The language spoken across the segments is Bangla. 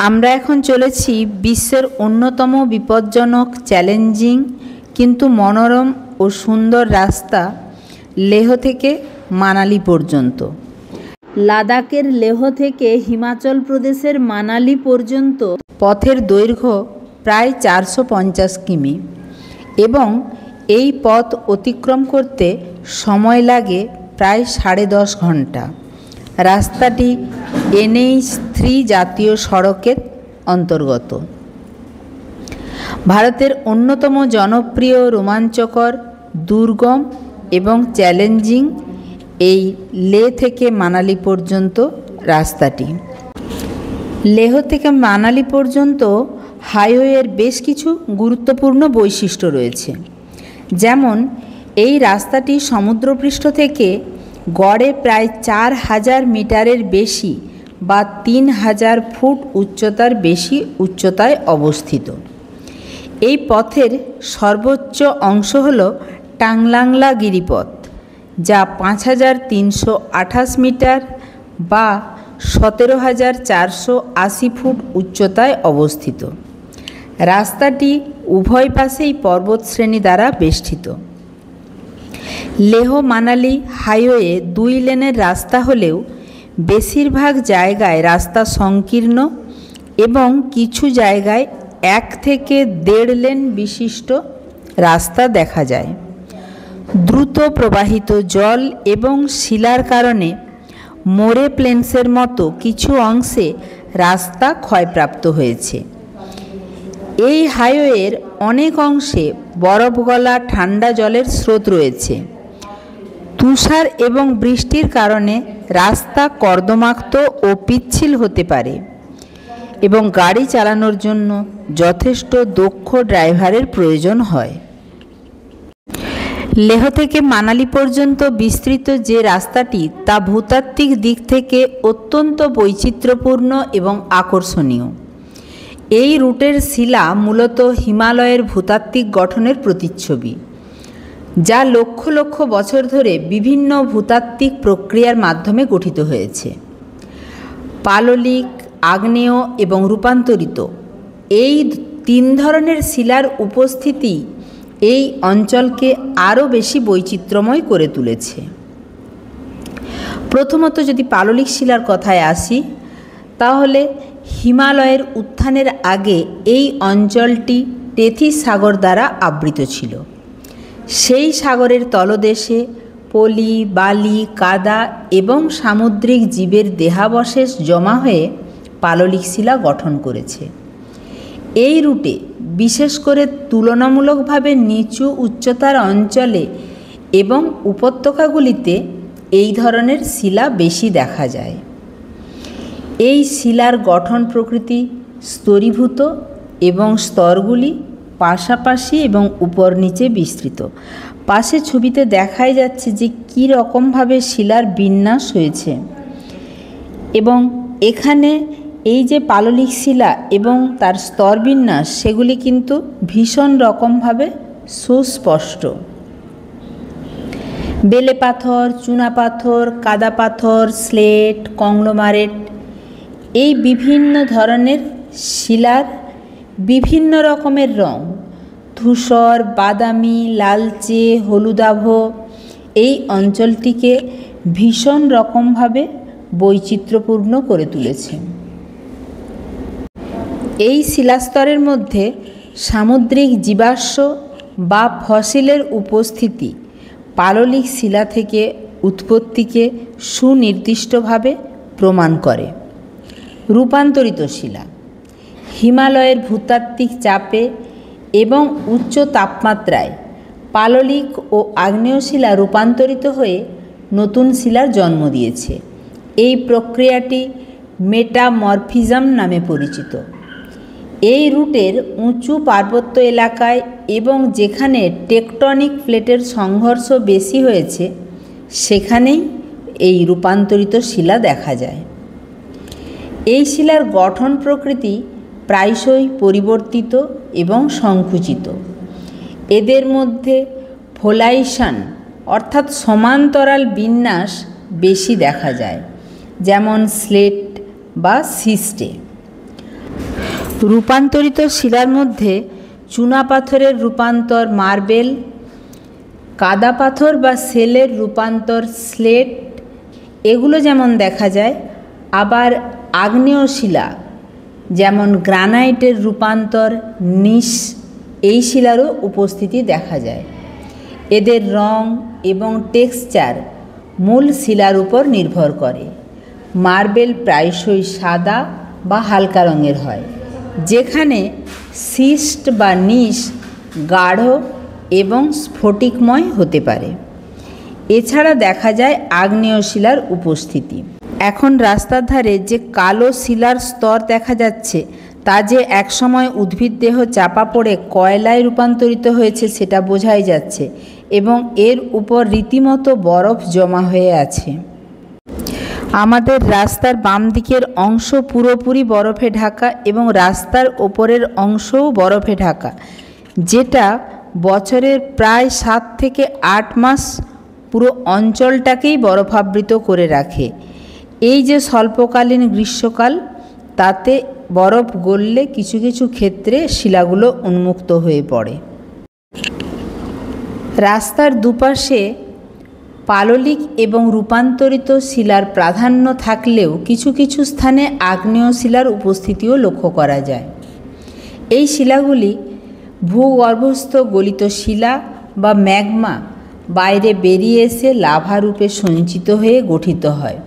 আমরা এখন চলেছি বিশ্বের অন্যতম বিপজ্জনক, চ্যালেঞ্জিং কিন্তু মনোরম ও সুন্দর রাস্তা লেহ থেকে মানালি পর্যন্ত। লাদাখের লেহ থেকে হিমাচল প্রদেশের মানালি পর্যন্ত পথের দৈর্ঘ্য প্রায় 450 কিমি এবং এই পথ অতিক্রম করতে সময় লাগে প্রায় 10.5 ঘন্টা। রাস্তাটি NH3 জাতীয় সড়কের অন্তর্গত। ভারতের অন্যতম জনপ্রিয়, রোমাঞ্চকর, দুর্গম এবং চ্যালেঞ্জিং এই লেহ থেকে মানালি পর্যন্ত রাস্তাটি। লেহ থেকে মানালি পর্যন্ত হাইওয়ের বেশ কিছু গুরুত্বপূর্ণ বৈশিষ্ট্য রয়েছে। যেমন এই রাস্তাটি সমুদ্রপৃষ্ঠ থেকে গড়ে প্রায় 4000 মিটারের বেশি বা 3000 ফুট উচ্চতার বেশি উচ্চতায় অবস্থিত। এই পথের সর্বোচ্চ অংশ হল টাংলাংলা গিরিপথ, যা 5328 মিটার বা 17480 ফুট উচ্চতায় অবস্থিত। রাস্তাটি উভয় পাশেই পর্বতশ্রেণী দ্বারা বেষ্টিত। লেহ মানালি হাইওয়ে 2 লেনের রাস্তা হলেও বেশিরভাগ জায়গায় রাস্তা সংকীর্ণ এবং কিছু জায়গায় 1 থেকে 1.5 লেন বিশিষ্ট রাস্তা দেখা যায়। দ্রুত প্রবাহিত জল এবং শিলার কারণে মোরে প্লেন্সের মতো কিছু অংশে রাস্তা ক্ষয়প্রাপ্ত হয়েছে। এই হাইওয়ের অনেক অংশে বরফ গলা ঠান্ডা জলের স্রোত রয়েছে। তুষার এবং বৃষ্টির কারণে রাস্তা কর্দমাক্ত ও পিচ্ছিল হতে পারে এবং গাড়ি চালানোর জন্য যথেষ্ট দক্ষ ড্রাইভারের প্রয়োজন হয়। লেহ থেকে মানালি পর্যন্ত বিস্তৃত যে রাস্তাটি, তা ভূতাত্ত্বিক দিক থেকে অত্যন্ত বৈচিত্র্যপূর্ণ এবং আকর্ষণীয়। এই রুটের শিলা মূলত হিমালয়ের ভূতাত্ত্বিক গঠনের প্রতিচ্ছবি, যা লক্ষ লক্ষ বছর ধরে বিভিন্ন ভূতাত্ত্বিক প্রক্রিয়ার মাধ্যমে গঠিত হয়েছে। পাললিক, আগ্নেয় এবং রূপান্তরিত, এই 3 ধরনের শিলার উপস্থিতি এই অঞ্চলকে আরও বেশি বৈচিত্র্যময় করে তুলেছে। প্রথমত যদি পাললিক শিলার কথায় আসি, তাহলে হিমালয়ের উত্থানের আগে এই অঞ্চলটি টেথিস সাগর দ্বারা আবৃত ছিল। সেই সাগরের তলদেশে পলি, বালি, কাদা এবং সামুদ্রিক জীবের দেহাবশেষ জমা হয়ে পাললিক শিলা গঠন করেছে। এই রুটে বিশেষ করে তুলনামূলকভাবে নিচু উচ্চতার অঞ্চলে এবং উপত্যকাগুলিতে এই ধরনের শিলা বেশি দেখা যায়। এই শিলার গঠন প্রকৃতি স্তরীভূত এবং স্তরগুলি পাশাপাশি এবং উপর নিচে বিস্তৃত। পাশে ছবিতে দেখাই যাচ্ছে যে কী রকমভাবে শিলার বিন্যাস হয়েছে এবং এখানে এই যে পাললিক শিলা এবং তার স্তর বিন্যাস, সেগুলি কিন্তু ভীষণ রকমভাবে সুস্পষ্ট। বেলে পাথর, চুনা পাথর, কাদা পাথর, স্লেট, কংলোমারেট, এই বিভিন্ন ধরনের শিলার বিভিন্ন রকমের রং, ধূসর, বাদামি, লালচে, হলুদাভ, এই অঞ্চলটিকে ভীষণ রকমভাবে বৈচিত্র্যপূর্ণ করে তুলেছে। এই শিলাস্তরের মধ্যে সামুদ্রিক জীবাশ্ম বা ফসিলের উপস্থিতি পাললিক শিলা থেকে উৎপত্তিকে সুনির্দিষ্টভাবে প্রমাণ করে। রূপান্তরিত শিলা হিমালয়ের ভূতাত্ত্বিক চাপে এবং উচ্চ তাপমাত্রায় পাললিক ও আগ্নেয় শিলা রূপান্তরিত হয়ে নতুন শিলার জন্ম দিয়েছে। এই প্রক্রিয়াটি মেটামরফিজম নামে পরিচিত। এই রুটের উঁচু পার্বত্য এলাকায় এবং যেখানে টেকটনিক প্লেটের সংঘর্ষ বেশি হয়েছে, সেখানেই এই রূপান্তরিত শিলা দেখা যায়। এই শিলার গঠন প্রকৃতি প্রায়শই পরিবর্তিত এবং সংকুচিত। এদের মধ্যে ফোলাইশন অর্থাৎ সমান্তরাল বিন্যাস বেশি দেখা যায়, যেমন স্লেট বা সিস্টে। রূপান্তরিত শিলার মধ্যে চুনাপাথরের রূপান্তর মার্বেল, কাদা পাথর বা সেলের রূপান্তর স্লেট এগুলো যেমন দেখা যায়, আবার আগ্নেয় শিলা যেমন গ্রানাইটের রূপান্তর নিস এই শিলারও উপস্থিতি দেখা যায়। এদের রং এবং টেক্সচার মূল শিলার উপর নির্ভর করে। মার্বেল প্রায়শই সাদা বা হালকা রঙের হয়, যেখানে সিস্ট বা নিস গাঢ় এবং স্ফটিকময় হতে পারে। এছাড়া দেখা যায় আগ্নেয় শিলার উপস্থিতি। এখন রাস্তার ধারে যে কালো শিলার স্তর দেখা যাচ্ছে, তা যে একসময় উদ্ভিদ দেহ চাপা পড়ে কয়লায় রূপান্তরিত হয়েছে সেটা বোঝাই যাচ্ছে, এবং এর উপর রীতিমতো বরফ জমা হয়ে আছে। আমাদের রাস্তার বাম দিকের অংশ পুরোপুরি বরফে ঢাকা এবং রাস্তার ওপরের অংশও বরফে ঢাকা, যেটা বছরের প্রায় 7 থেকে 8 মাস পুরো অঞ্চলটাকেই বরফাবৃত করে রাখে। এই যে স্বল্পকালীন গ্রীষ্মকাল, তাতে বরফ গললে কিছু কিছু ক্ষেত্রে শিলাগুলো উন্মুক্ত হয়ে পড়ে। রাস্তার দুপাশে পাললিক এবং রূপান্তরিত শিলার প্রাধান্য থাকলেও কিছু কিছু স্থানে আগ্নেয় শিলার উপস্থিতিও লক্ষ্য করা যায়। এই শিলাগুলি ভূগর্ভস্থ গলিত শিলা বা ম্যাগমা বাইরে বেরিয়ে এসে লাভা রূপে সঞ্চিত হয়ে গঠিত হয়।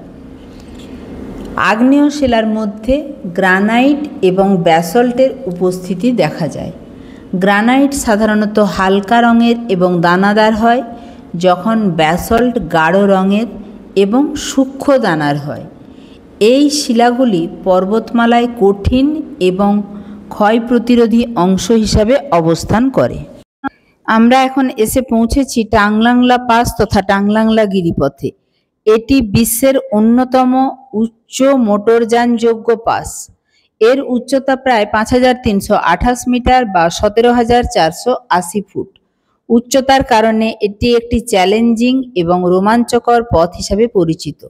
আগ্নেয় শিলার মধ্যে গ্রানাইট এবং ব্যাসল্টের উপস্থিতি দেখা যায়। গ্রানাইট সাধারণত হালকা রঙের এবং দানাদার হয়, যখন ব্যাসল্ট গাঢ় রঙের এবং সূক্ষ্ম দানার হয়। এই শিলাগুলি পর্বতমালায় কঠিন এবং ক্ষয় প্রতিরোধী অংশ হিসাবে অবস্থান করে। আমরা এখন এসে পৌঁছেছি টাংলাংলা পাস তথা টাংলাংলা গিরিপথে। এটি বিশ্বের অন্যতম উচ্চ মোটরযানযোগ্য পাস। এর উচ্চতা প্রায় 5328 মিটার বা 17,480 ফুট। উচ্চতার কারণে এটি একটি চ্যালেঞ্জিং এবং রোমাঞ্চকর পথ হিসাবে পরিচিত।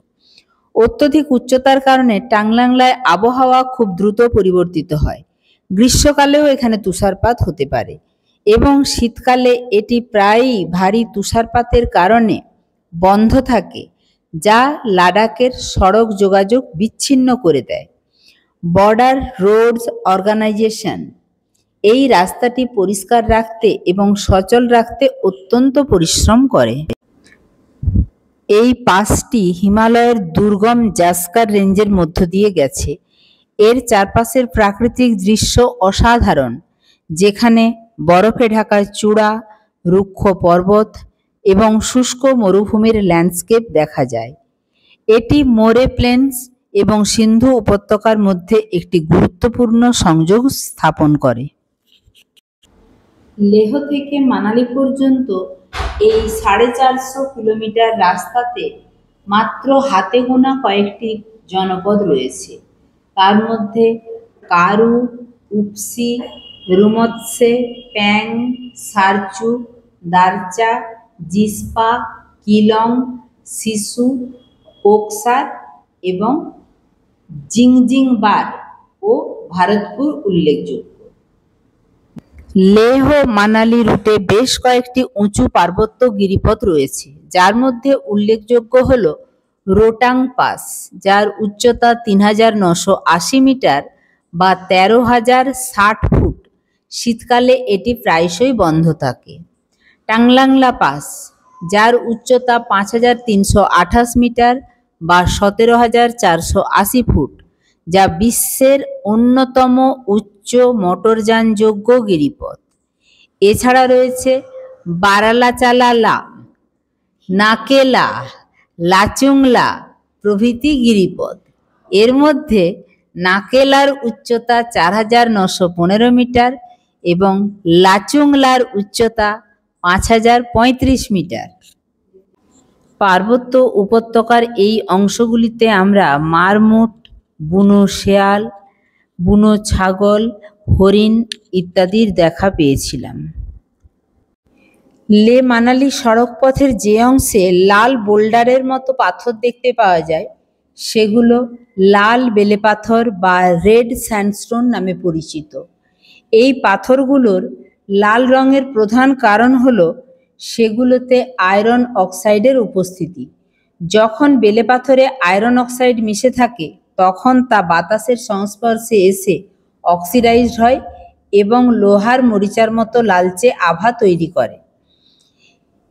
অত্যধিক উচ্চতার কারণে টাংলাংলায় আবহাওয়া খুব দ্রুত পরিবর্তিত হয়। গ্রীষ্মকালেও এখানে তুষারপাত হতে পারে এবং শীতকালে এটি প্রায়ই ভারী তুষারপাতের কারণে বন্ধ থাকে, যা লাদাখের সড়ক যোগাযোগ বিচ্ছিন্ন করে দেয়। বর্ডার রোডস অর্গানাইজেশন এই রাস্তাটি পরিষ্কার রাখতে এবং সচল রাখতে অত্যন্ত পরিশ্রম করে। এই পাসটি হিমালয়ের দুর্গম জাস্কার রেঞ্জের মধ্য দিয়ে গেছে। এর চারপাশের প্রাকৃতিক দৃশ্য অসাধারণ, যেখানে বরফে ঢাকা চূড়া, রুক্ষ পর্বত এবং শুষ্ক মরুভূমির ল্যান্ডস্কেপ দেখা যায়। এটি মোরে প্লেন্স এবং সিন্ধু উপত্যকার মধ্যে একটি গুরুত্বপূর্ণ সংযোগ স্থাপন করে। লেহ থেকে মানালি পর্যন্ত এই 450 কিলোমিটার রাস্তাতে মাত্র হাতে গোনা কয়েকটি জনপদ রয়েছে। তার মধ্যে কারু, উপসি, রুমৎসে, প্যাং, সারচু, দারচা, জিসপা, কিলং, সিসু, কোকসার এবং জিংজিংবার ও ভারতপুর উল্লেখযোগ্য। লেহ মানালি রুটে বেশ কয়েকটি উঁচু পার্বত্য গিরিপথ রয়েছে, যার মধ্যে উল্লেখযোগ্য হল রোটাং পাস, যার উচ্চতা 3980 মিটার বা 13,060 ফুট। শীতকালে এটি প্রায়শই বন্ধ থাকে। টাংলাংলা পাস, যার উচ্চতা 5328 মিটার বা 17,480 ফুট, যা বিশ্বের অন্যতম উচ্চ মোটরযানযোগ্য গিরিপথ। এছাড়া রয়েছে বারালাচালা, নাকেলা, লাচুংলা প্রভৃতি গিরিপথ। এর মধ্যে নাকেলার উচ্চতা 4,915 মিটার এবং লাচুংলার উচ্চতা 5,035 মিটার। পার্বত্য উপত্যকার এই অংশগুলিতে আমরা মারমুট, বুনো শেয়াল, বুনো ছাগল, হরিণ ইত্যাদির দেখা পেয়েছিলাম। লে মানালি সড়কপথের যে অংশে লাল বোল্ডারের মতো পাথর দেখতে পাওয়া যায়, সেগুলো লাল বেলেপাথর বা রেড স্যান্ডস্টোন নামে পরিচিত। এই পাথরগুলোর লাল রঙের প্রধান কারণ হলো সেগুলোতে আয়রন অক্সাইডের উপস্থিতি। যখন বেলেপাথরে আয়রন অক্সাইড মিশে থাকে তখন তা বাতাসের সংস্পর্শে এসে অক্সিডাইজড হয় এবং লোহার মরিচার মতো লালচে আভা তৈরি করে।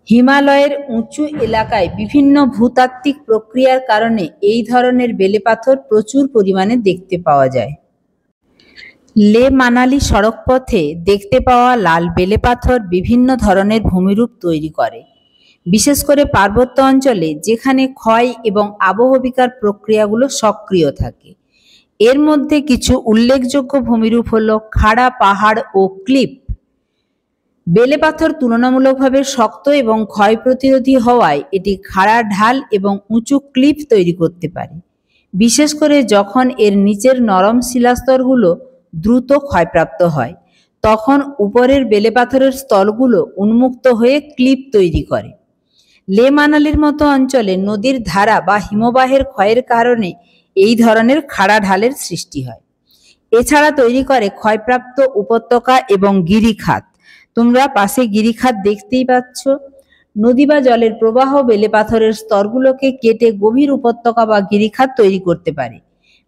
হিমালয়ের উঁচু এলাকায় বিভিন্ন ভূতাত্ত্বিক প্রক্রিয়ার কারণে এই ধরনের বেলেপাথর প্রচুর পরিমাণে দেখতে পাওয়া যায়। লে মানালি সড়কপথে দেখতে পাওয়া লাল বেলেপাথর বিভিন্ন ধরনের ভূমিরূপ তৈরি করে, বিশেষ করে পার্বত্য অঞ্চলে যেখানে ক্ষয় এবং আবহবিকার প্রক্রিয়াগুলো সক্রিয় থাকে। এর মধ্যে কিছু উল্লেখযোগ্য ভূমিরূপ হল খাড়া পাহাড় ও ক্লিপ। বেলেপাথর তুলনামূলকভাবে শক্ত এবং ক্ষয় প্রতিরোধী হওয়ায় এটি খাড়া ঢাল এবং উঁচু ক্লিপ তৈরি করতে পারে, বিশেষ করে যখন এর নিচের নরম শিলাস্তরগুলো দ্রুত ক্ষয়প্রাপ্ত হয়। তখন উপরের বেলেপাথরের স্তরগুলো উন্মুক্ত হয়ে ক্লিপ তৈরি করে। লে মানালির মতো অঞ্চলে নদীর ধারা বা হিমবাহের ক্ষয়ের কারণে এই ধরনের খাড়া ঢালের সৃষ্টি হয়। এছাড়া তৈরি করে ক্ষয়প্রাপ্ত উপত্যকা এবং গিরিখাত। তোমরা পাশে গিরিখাত দেখতেই পাচ্ছ। নদী বা জলের প্রবাহ বেলেপাথরের স্তরগুলোকে কেটে গভীর উপত্যকা বা গিরিখাত তৈরি করতে পারে।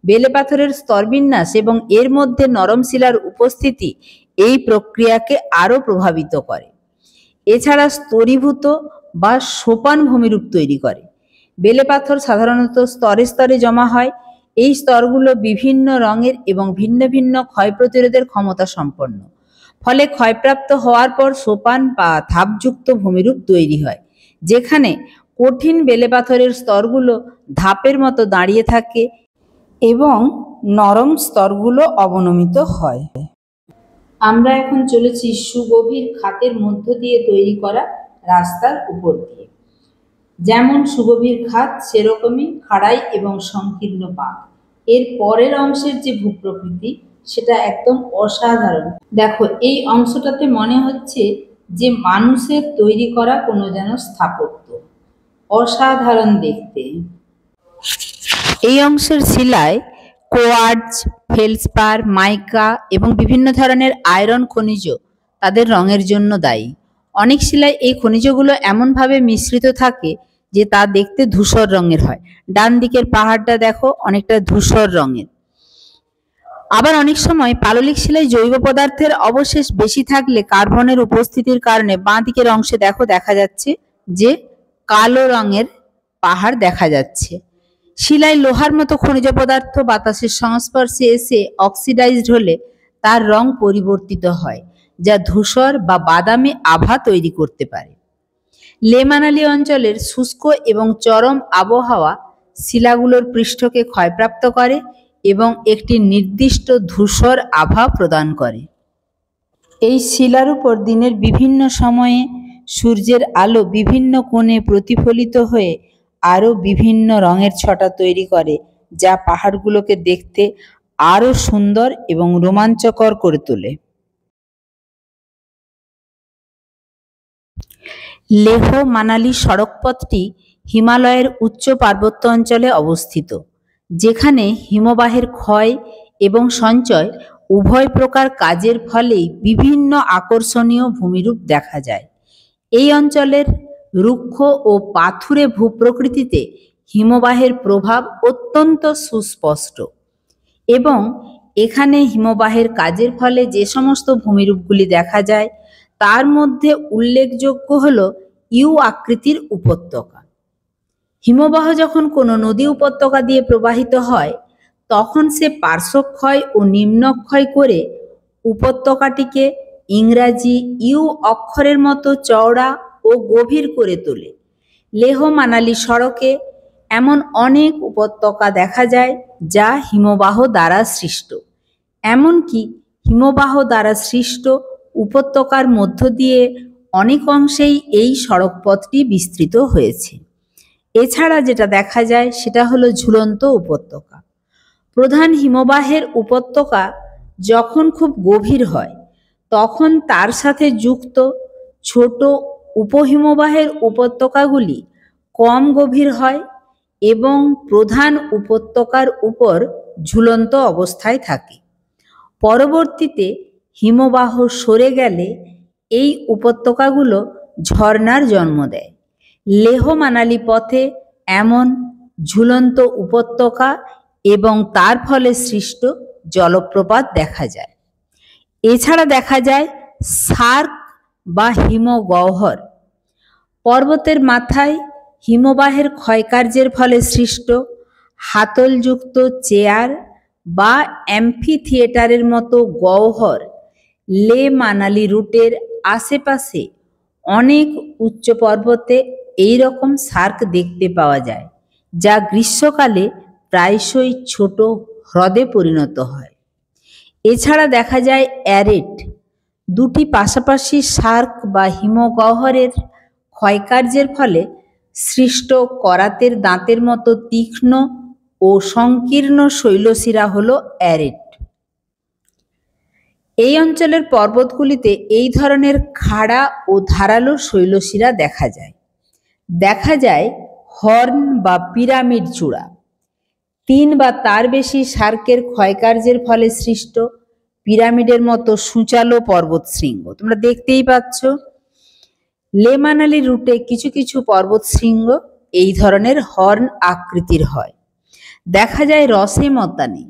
বেলেপাথরের স্তরবিন্যাস এবং এর মধ্যে নরম শিলার উপস্থিতি এই প্রক্রিয়াকে আরও প্রভাবিত করে। এছাড়া স্তরীভূত বা সোপান ভূমিরূপ তৈরি করে। বেলেপাথর সাধারণত স্তরে স্তরে জমা হয়। এই স্তরগুলো বিভিন্ন রঙের এবং ভিন্ন ভিন্ন ক্ষয় প্রতিরোধের ক্ষমতা সম্পন্ন। ফলে ক্ষয়প্রাপ্ত হওয়ার পর সোপান বা ধাপযুক্ত ভূমিরূপ তৈরি হয়, যেখানে কঠিন বেলেপাথরের স্তরগুলো ধাপের মতো দাঁড়িয়ে থাকে এবং নরম স্তরগুলো অবনমিত হয়। আমরা এখন চলেছি সুগভীর খাতের মধ্য দিয়ে তৈরি করা রাস্তার উপর দিয়ে। যেমন সুগভীর খাত, সেরকমই খাড়াই এবং সংকীর্ণ পাত। এর পরের অংশের যে ভূপ্রকৃতি সেটা একদম অসাধারণ। দেখো, এই অংশটাতে মনে হচ্ছে যে মানুষের তৈরি করা কোনো যেন স্থাপত্য, অসাধারণ দেখতে। এই অংশের শিলায় কোয়ার্টজ, ফেলসপার, মাইকা এবং বিভিন্ন ধরনের আয়রন খনিজ তাদের রঙের জন্য দায়ী। অনেক শিলায় এই খনিজগুলো এমনভাবে মিশ্রিত থাকে যে তা দেখতে ধূসর রঙের হয়। ডান দিকের পাহাড়টা দেখো, অনেকটা ধূসর রঙের। আবার অনেক সময় পাললিক শিলায় জৈব পদার্থের অবশেষ বেশি থাকলে কার্বনের উপস্থিতির কারণে বাঁ দিকের অংশে দেখো দেখা যাচ্ছে যে কালো রঙের পাহাড় দেখা যাচ্ছে। শিলায় লোহার মতো খনিজ পদার্থ বাতাসের সংস্পর্শে এসে অক্সিডাইজড হলে তার রং পরিবর্তিত হয়, যা ধূসর বা বাদামি আভা তৈরি করতে পারে। লে মানালি অঞ্চলের শুষ্ক এবং চরম আবহাওয়া শিলাগুলোর পৃষ্ঠকে ক্ষয়প্রাপ্ত করে এবং একটি নির্দিষ্ট ধূসর আভা প্রদান করে। এই শিলার উপর দিনের বিভিন্ন সময়ে সূর্যের আলো বিভিন্ন কোণে প্রতিফলিত হয়ে আরও বিভিন্ন রঙের ছটা তৈরি করে, যা পাহাড়গুলোকে দেখতে আরও সুন্দর এবং রোমাঞ্চকর করে তোলে। লেহ মানালি সড়কপথটি হিমালয়ের উচ্চ পার্বত্য অঞ্চলে অবস্থিত, যেখানে হিমবাহের ক্ষয় এবং সঞ্চয় উভয় প্রকার কাজের ফলেই বিভিন্ন আকর্ষণীয় ভূমিরূপ দেখা যায়। এই অঞ্চলের রুক্ষ ও পাথুরে ভূপ্রকৃতিতে হিমবাহের প্রভাব অত্যন্ত সুস্পষ্ট এবং এখানে হিমবাহের কাজের ফলে যে সমস্ত ভূমিরূপগুলি দেখা যায় তার মধ্যে উল্লেখযোগ্য হল ইউ আকৃতির উপত্যকা। হিমবাহ যখন কোনো নদী উপত্যকা দিয়ে প্রবাহিত হয় তখন সে পার্শ্বক্ষয় ও নিম্নক্ষয় করে উপত্যকাটিকে ইংরাজি ইউ অক্ষরের মতো চওড়া ও গভীর করে তোলে। লেহ মানালি সড়কে এমন অনেক উপত্যকা দেখা যায় যা হিমবাহ দ্বারা সৃষ্ট। এমনকি হিমবাহ দ্বারা সৃষ্ট উপত্যকার মধ্য দিয়ে অনেক অংশেই এই সড়কপথটি বিস্তৃত হয়েছে। এছাড়া যেটা দেখা যায় সেটা হলো ঝুলন্ত উপত্যকা। প্রধান হিমবাহের উপত্যকা যখন খুব গভীর হয় তখন তার সাথে যুক্ত ছোট উপহিমবাহের উপত্যকাগুলি কম গভীর হয় এবং প্রধান উপত্যকার উপর ঝুলন্ত অবস্থায় থাকে। পরবর্তীতে হিমবাহ সরে গেলে এই উপত্যকাগুলো ঝর্ণার জন্ম দেয়। লেহ মানালি পথে এমন ঝুলন্ত উপত্যকা এবং তার ফলে সৃষ্ট জলপ্রপাত দেখা যায়। এছাড়া দেখা যায় সার্ক বা হিমগহ্বর। পর্বতের মাথায় হিমবাহের ক্ষয়কার্যের ফলে সৃষ্ট হাতলযুক্ত চেয়ার বা অ্যাম্ফি থিয়েটারের মতো গহ্বর লে মানালি রুটের আশেপাশে অনেক উচ্চ পর্বতে এই রকম সার্ক দেখতে পাওয়া যায়, যা গ্রীষ্মকালে প্রায়শই ছোট হ্রদে পরিণত হয়। এছাড়া দেখা যায় অ্যারেট। দুটি পাশাপাশি সার্ক বা হিমগহ্বরের ক্ষয়কার্যের ফলে সৃষ্ট করাতের দাঁতের মতো তীক্ষ্ণ ও সংকীর্ণ শৈলশিরা হল অ্যারেট। এই অঞ্চলের পর্বতগুলিতে এই ধরনের খাড়া ও ধারালো শৈলশিরা দেখা যায়। দেখা যায় হর্ন বা পিরামিড চূড়া। 3 বা তার বেশি সার্কের ক্ষয়কার্যের ফলে সৃষ্ট পিরামিডের মতো সূচালো পর্বত শৃঙ্গ। তোমরা দেখতেই পাচ্ছ লে মানালি রুটে কিছু কিছু পর্বত শৃঙ্গ এই ধরনের হর্ন আকৃতির হয়। দেখা যায় রসে মতানি।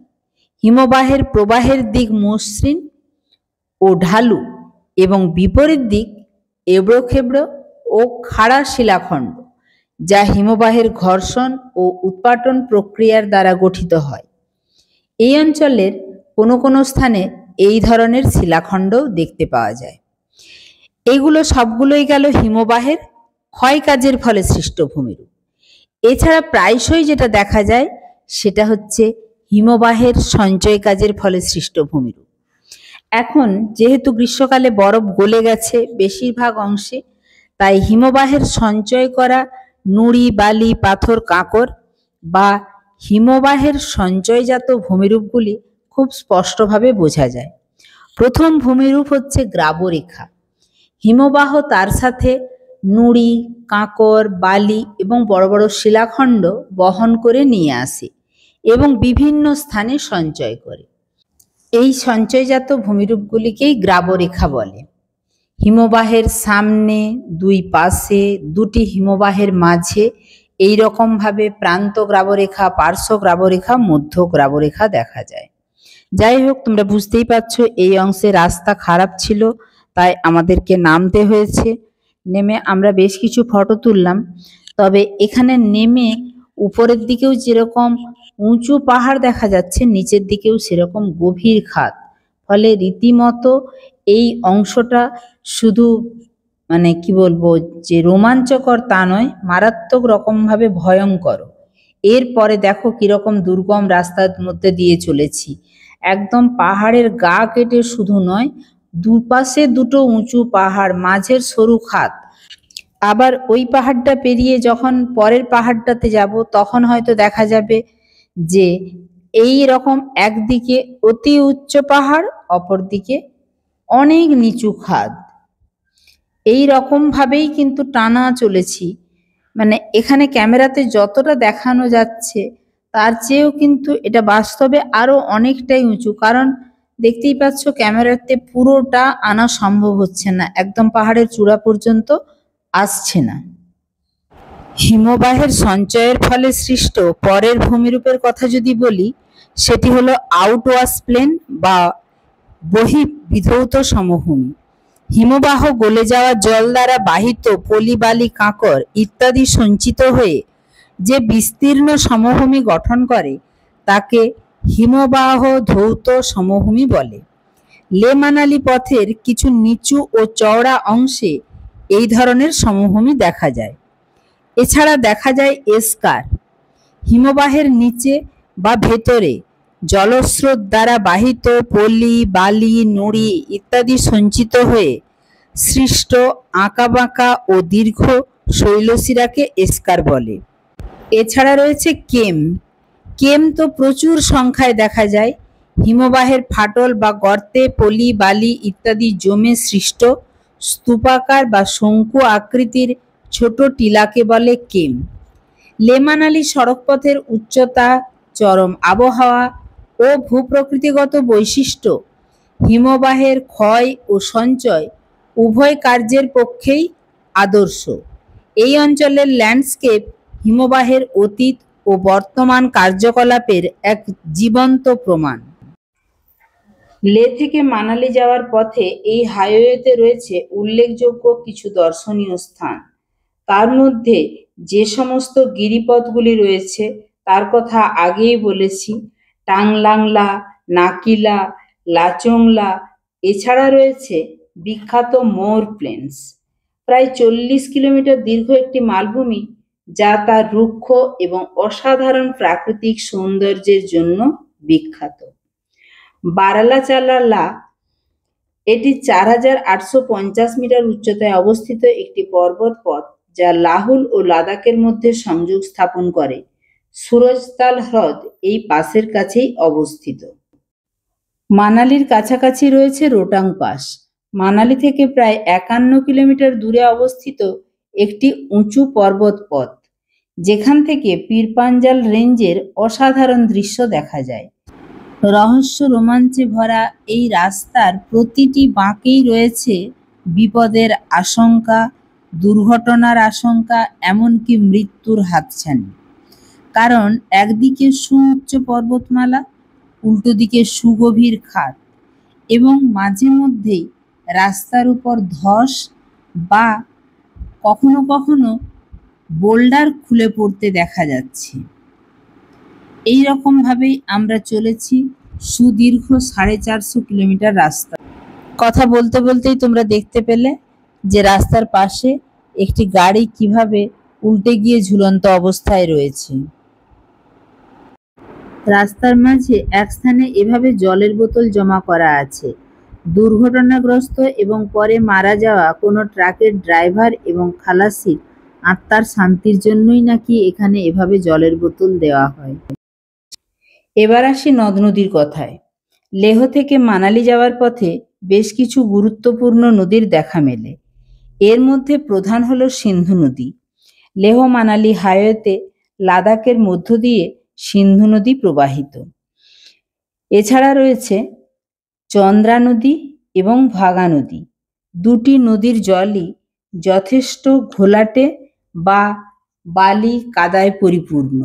হিমবাহের প্রবাহের দিক মসৃণ ও ঢালু এবং বিপরীত দিক এবড়োখেবড়ো ও খাড়া শিলাখণ্ড, যা হিমবাহের ঘর্ষণ ও উৎপাটন প্রক্রিয়ার দ্বারা গঠিত হয়। এই অঞ্চলের কোনো কোনো স্থানে এই ধরনের শিলাখণ্ডও দেখতে পাওয়া যায়। এগুলো সবগুলোই গেল হিমবাহের ক্ষয়কার্যের ফলে সৃষ্ট ভূমিরূপ। এছাড়া প্রায়শই যেটা দেখা যায় সেটা হচ্ছে হিমবাহের সঞ্চয় কাজের ফলে সৃষ্ট ভূমিরূপ। এখন যেহেতু গ্রীষ্মকালে বরফ গলে গেছে বেশিরভাগ অংশে, তাই হিমবাহের সঞ্চয় করা নুড়ি, বালি, পাথর, কাঁকর বা হিমবাহের সঞ্চয়জাত ভূমিরূপগুলি খুব স্পষ্টভাবে বোঝা যায়। প্রথম ভূমিরূপ হচ্ছে গ্রাবরেখা। হিমবাহ তার সাথে নুড়ি, কাঁকর, বালি এবং বড় বড় শিলাখণ্ড বহন করে নিয়ে আসে এবং বিভিন্ন স্থানে সঞ্চয় করে। এই সঞ্চয়জাত ভূমিরূপগুলিকেই গ্রাবরেখা বলে। হিমবাহের সামনে, 2 পাশে, 2টি হিমবাহের মাঝে এই রকমভাবে প্রান্ত গ্রাবরেখা, পার্শ্ব গ্রাবরেখা, মধ্য গ্রাবরেখা দেখা যায়। যাই হোক, তোমরা বুঝতেই পারছো এই অংশে রাস্তা খারাপ ছিল, তাই আমাদেরকে নামতে হয়েছে। নেমে আমরা বেশ কিছু ফটো তুললাম। তবে এখানে নেমে উপরের দিকেও যেরকম উঁচু পাহাড় দেখা যাচ্ছে, নিচের দিকেও সেরকম গভীর খাদ। ফলে রীতিমতো এই অংশটা শুধু কি বলবো যে রোমাঞ্চকর তা নয়, মারাত্মক রকমভাবে ভয়ঙ্কর। এরপরে দেখো কিরকম দুর্গম রাস্তার মধ্যে দিয়ে চলেছি। একদম পাহাড়ের গা কেটে শুধু নয়, দুপাশে 2টো উঁচু পাহাড়, মাঝের সরু খাদ। আবার ওই পাহাড়টা পেরিয়ে যখন পরের পাহাড়টাতে যাব তখন হয়তো দেখা যাবে যে এই রকম একদিকে অতি উচ্চ পাহাড়, অপরদিকে অনেক নিচু খাদ। এই রকম ভাবেই কিন্তু টানা চলেছি। এখানে ক্যামেরাতে যতটা দেখানো যাচ্ছে তার চেয়েও কিন্তু এটা বাস্তবে আরো অনেকটাই উঁচু। কারণ দেখতেই পাচ্ছ ক্যামেরাতে পুরোটা আনা সম্ভব হচ্ছে না, একদম পাহাড়ের চূড়া পর্যন্ত আসছে না। হিমবাহের সঞ্চয়ের ফলে সৃষ্ট পরের ভূমিরূপের কথা যদি বলি, সেটি হলো আউটওয়াশ প্লেন বা বহির্বিধৌত সমভূমি। হিমবাহ গলে যাওয়া জল দ্বারা বাহিত পলি, বালি, কাঁকর ইত্যাদি সঞ্চিত হয়ে যে বিস্তীর্ণ সমভূমি গঠন করে তাকে হিমবাহ ধৌত সমভূমি বলে। লে মানালি পথের কিছু নিচু ও চওড়া অংশে এই ধরনের সমভূমি দেখা যায়। এছাড়া দেখা যায় এস্কার। হিমবাহের নিচে বা ভেতরে জলস্রোত দ্বারা বাহিত পলি, বালি, নুড়ি ইত্যাদি সঞ্চিত হয়ে সৃষ্ট আঁকাবাঁকা ও দীর্ঘ শৈলশিরাকে এস্কার বলে। এছাড়া রয়েছে কেম। কেম তো প্রচুর সংখ্যায় দেখা যায়। হিমবাহের ফাটল বা গর্তে পলি, বালি ইত্যাদি জমে সৃষ্ট স্তূপাকার বা শঙ্কু আকৃতির ছোট টিলাকে বলে কেম। লে মানালি সড়কপথের উচ্চতা, চরম আবহাওয়া ও ভূপ্রকৃতিগত বৈশিষ্ট্য হিমবাহের ক্ষয় ও সঞ্চয় উভয় কার্যের পক্ষেই আদর্শ। এই অঞ্চলের ল্যান্ডস্কেপ হিমবাহের অতীত ও বর্তমান কার্যকলাপের এক জীবন্ত প্রমাণ। লে থেকে মানালি যাওয়ার পথে এই হাইওয়েতে রয়েছে উল্লেখযোগ্য কিছু দর্শনীয় স্থান। তার মধ্যে যে সমস্ত গিরিপথগুলি রয়েছে তার কথা আগেই বলেছি। টাংলাংলা, নাকিলা, লাচংলা, এছাড়া রয়েছে বিখ্যাত মোর প্লেন্স, প্রায় 40 কিলোমিটার দীর্ঘ একটি মালভূমি যা তার রুক্ষ এবং অসাধারণ প্রাকৃতিক সৌন্দর্যের জন্য বিখ্যাত। বারালাচালা, এটি 4850 মিটার উচ্চতায় অবস্থিত একটি পর্বত পথ যা লাহুল ও লাদাখের মধ্যে সংযোগ স্থাপন করে। সুরজতাল হ্রদ এই পাসের কাছেই অবস্থিত। মানালির কাছাকাছি রয়েছে রোটাং পাস, মানালি থেকে প্রায় 51 কিলোমিটার দূরে অবস্থিত একটি উঁচু পর্বত পথ, যেখান থেকে পীরপাঞ্জাল রেঞ্জের অসাধারণ দৃশ্য দেখা যায়। রহস্য রোমাঞ্চে ভরা এই রাস্তার প্রতিটি বাঁকেই রয়েছে বিপদের আশঙ্কা, দুর্ঘটনার আশঙ্কা, এমনকি মৃত্যুর হাতছানি। কারণ একদিকে সুউচ্চ পর্বতমালা, উল্টো দিকে সুগভীর খাদ এবং মাঝে মধ্যেই রাস্তার উপর ধস বা কখনো কখনো বোল্ডার খুলে পড়তে দেখা যাচ্ছে। এই রকম ভাবেই আমরা চলেছি সুদীর্ঘ 450 কিলোমিটার রাস্তা। কথা বলতে বলতেই তোমরা দেখতে পেলে যে রাস্তার পাশে একটি গাড়ি কিভাবে উল্টে গিয়ে ঝুলন্ত অবস্থায় রয়েছে। রাস্তার মাঝে এক স্থানে এভাবে জলের বোতল জমা করা আছে। দুর্ঘটনাগ্রস্ত এবং পরে মারা যাওয়া কোনো ট্রাকের ড্রাইভার এবং খালাসির আত্মার শান্তির জন্যই নাকি এখানে এভাবে জলের বোতল দেওয়া হয়। এবার আসি নদ নদীর কথায়। লেহ থেকে মানালি যাওয়ার পথে বেশ কিছু গুরুত্বপূর্ণ নদীর দেখা মেলে। এর মধ্যে প্রধান হলো সিন্ধু নদী। লেহ মানালি হাইওয়েতে লাদাখের মধ্য দিয়ে সিন্ধু নদী প্রবাহিত। এছাড়া রয়েছে চন্দ্রা নদী এবং ভাগা নদী। দুটি নদীর জলই যথেষ্ট ঘোলাটে বা বালি কাদায় পরিপূর্ণ।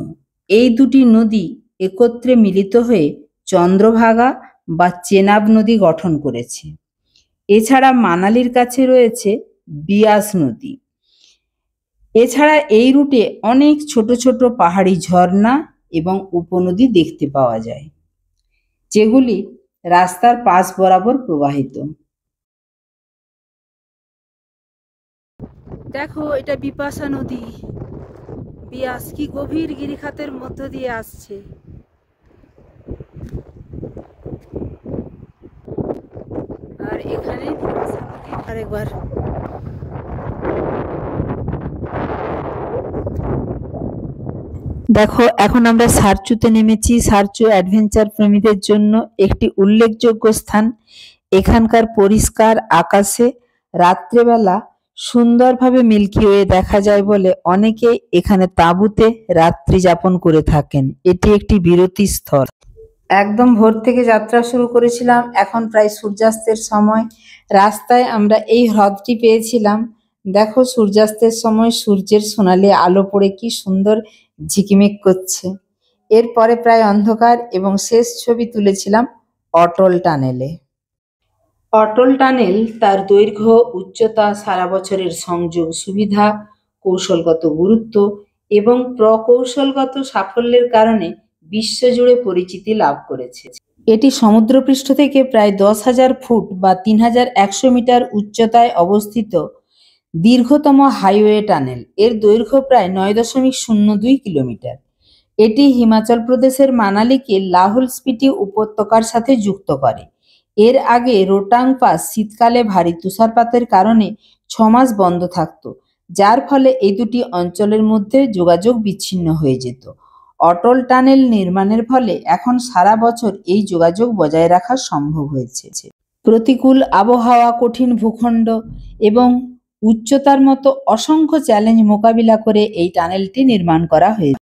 এই দুটি নদী একত্রে মিলিত হয়ে চন্দ্রভাগা বা চেনাব নদী গঠন করেছে। এছাড়া মানালির কাছে রয়েছে বিয়াস নদী। এছাড়া এই রুটে অনেক ছোট ছোট পাহাড়ি ঝর্ণা এবং উপনদী দেখতে পাওয়া যায়, যেগুলি রাস্তার পাশ বরাবর প্রবাহিত। দেখো, এটা বিপাশা নদী। বিয়াস কি গভীর গিরিখাতের মধ্য দিয়ে আসছে। আর এখানে বিপাশা নদী আরেকবার। দেখো, এখন আমরা সারচুতে নেমেছি। সারচু অ্যাডভেঞ্চার প্রেমীদের জন্য একটি উল্লেখযোগ্য স্থান। এখানকার পরিষ্কার আকাশে রাত্রেবেলা সুন্দরভাবে মিল্কি ওয়ে দেখা যায় বলে অনেকেই এখানে তাঁবুতে রাত্রি যাপন করে থাকেন। এটি একটি বিরতি স্থল। একদম ভোর থেকে যাত্রা শুরু করেছিলাম, এখন প্রায় সূর্যাস্তের সময়। রাস্তায় আমরা এই হ্রদটি পেয়েছিলাম। দেখো, সূর্যাস্তের সময় সূর্যের সোনালি আলো পড়ে কি সুন্দর ঝিকিমিক করছে। এরপরে প্রায় অন্ধকার এবং শেষ ছবি তুলেছিলাম অটল টানেলে। অটল টানেল তার দৈর্ঘ্য, উচ্চতা, সারা বছরের সংযোগ সুবিধা, কৌশলগত গুরুত্ব এবং প্রকৌশলগত সাফল্যের কারণে বিশ্বজুড়ে পরিচিতি লাভ করেছে। এটি সমুদ্রপৃষ্ঠ থেকে প্রায় 10,000 ফুট বা 3,100 মিটার উচ্চতায় অবস্থিত দীর্ঘতম হাইওয়ে টানেল। এর দৈর্ঘ্য প্রায় 9.02 কিলোমিটার। এটি হিমাচল প্রদেশের মানালিকে লাহুল স্পিতি উপত্যকার সাথে যুক্ত করে। এর আগে রোটাং পাস শীতকালে ভারী তুষারপাতের কারণে 6 মাস বন্ধ থাকত, যার ফলে এই দুটি অঞ্চলের মধ্যে যোগাযোগ বিচ্ছিন্ন হয়ে যেত। অটল টানেল নির্মাণের ফলে এখন সারা বছর এই যোগাযোগ বজায় রাখা সম্ভব হয়েছে। প্রতিকূল আবহাওয়া, কঠিন ভূখণ্ড এবং উচ্চতার মতো অসংখ্য চ্যালেঞ্জ মোকাবিলা করে এই টানেলটি নির্মাণ করা হয়েছে।